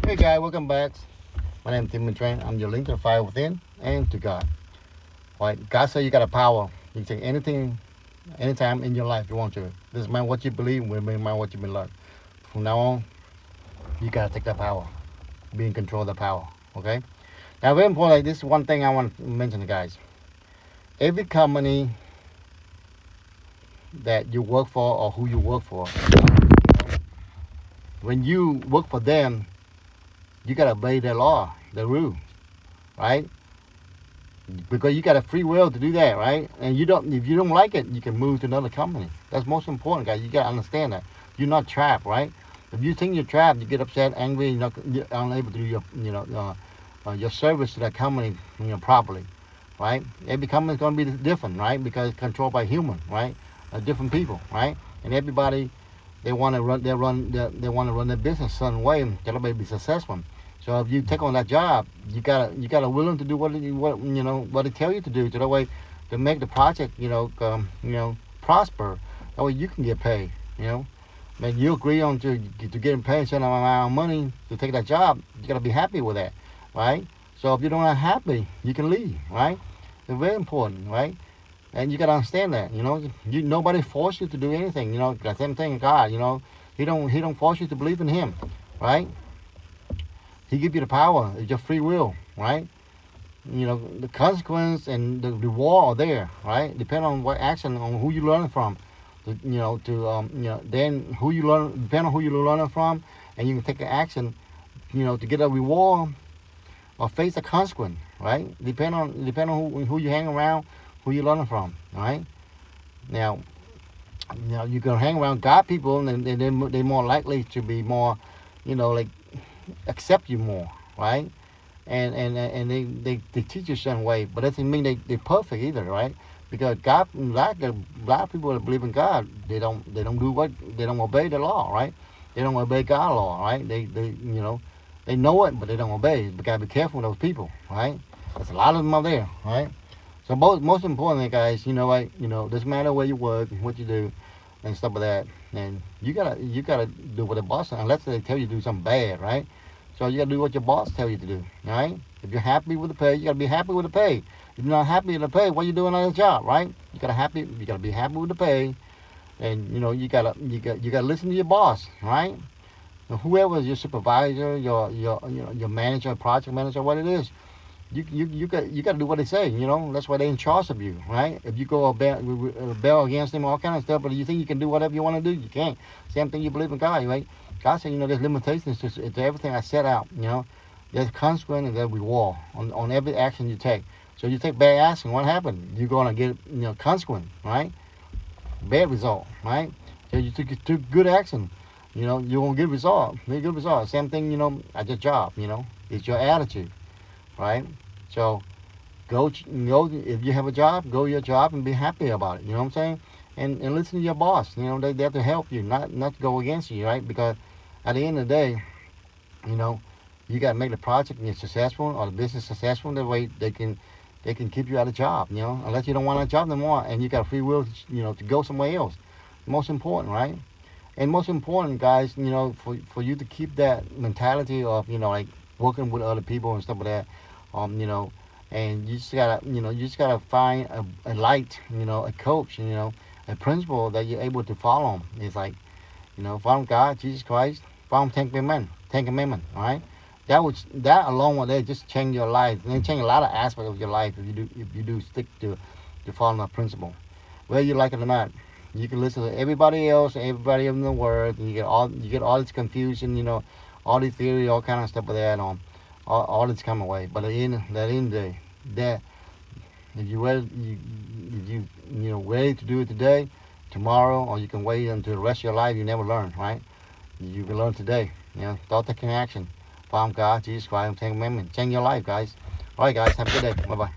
Hey guys, welcome back. My name is Tim Train. I'm your link to the fire within and to God. All right, God said you got a power. You can take anything, anytime in your life you want to. Doesn't matter what you believe, doesn't matter what you've been learned. From now on, you gotta take that power. Be in control of the power. Okay? Now, very important. Like, this is one thing I want to mention, guys. Every company that you work for or who you work for, when you work for them, you gotta obey their law, the rule, right? Because you got a free will to do that, right? And you don't, if you don't like it, you can move to another company. That's most important, guys. You gotta understand that you're not trapped, right? If you think you're trapped, you get upset, angry, you're unable to do your service to that company, properly, right? Every company is gonna be different, right? Because it's controlled by human, right? Different people, right? And everybody, they want to run, they want to run their business a certain way, and everybody be successful. So if you take on that job, you gotta willing to do what they tell you to do, so that way to make the project prosper. That way you can get paid. Man, you agree on to getting paid a certain amount of money to take that job. You gotta be happy with that, right? So if you're not happy, you can leave, right? It's very important, right? And you gotta understand that. Nobody force you to do anything. The same thing with God. He don't force you to believe in Him, right? He give you the power. It's your free will, right? The consequence and the reward are there, right? Depend on what action, on who you learn from. Then who you learn, depend on who you learn from, and you can take an action, to get a reward or face a consequence, right? Depend on who you hang around, who you learn from, right? Now, you can hang around God people, and they're more likely to be more, like, accept you more, right? And they teach you a certain way, but that doesn't mean they're perfect either, right? Because God, a lot of people that believe in God, they don't obey the law, right? They don't obey God's law, right? They know it, but they don't obey. You gotta be careful with those people, right? There's a lot of them out there, right? So most importantly, guys, doesn't matter where you work, what you do, and stuff like that. And you gotta do what the boss, unless they tell you to do something bad, right? So you gotta do what your boss tell you to do, right? If you're happy with the pay, you gotta be happy with the pay. If you're not happy with the pay, what are you doing on the job, right? You gotta be happy with the pay, and you gotta listen to your boss, right? And whoever is your supervisor, your manager, project manager, what it is, you got to do what they say. That's why they're in charge of you, right? If you go rebel against them, all kind of stuff, but you think you can do whatever you want to do, you can't. Same thing, you believe in God, right? God said, there's limitations to everything I set out. There's consequence and there's reward on every action you take. So you take bad action, what happened? You're gonna get consequence, right? Bad result, right? So you took good action, you're gonna get result, very good result. Same thing, at your job, it's your attitude. Right? So go if you have a job, go to your job and be happy about it. You know what I'm saying? And listen to your boss. They have to help you, not to go against you, right? Because at the end of the day, you got to make the project successful or the business successful. That way they can keep you at a job. Unless you don't want a job no more, and you got free will, to go somewhere else. Most important, right? And most important, guys, for you to keep that mentality of like working with other people and stuff like that. And you just gotta find a light, a coach, a principle that you're able to follow. It's like, follow God, Jesus Christ, follow Ten Commandments, all right? That alone will just change your life, and change a lot of aspects of your life if you do stick to following that principle, whether you like it or not. You can listen to everybody else, everybody in the world, and you get all this confusion, all these theory, all kind of stuff like that on. All this come away, but at the end of the day, that if you ready to do it today, tomorrow, or you can wait until the rest of your life, you never learn, right? You can learn today. Start taking action. Follow God, Jesus Christ, and Ten Commandments. Change your life, guys. All right, guys, have a good day. Bye bye.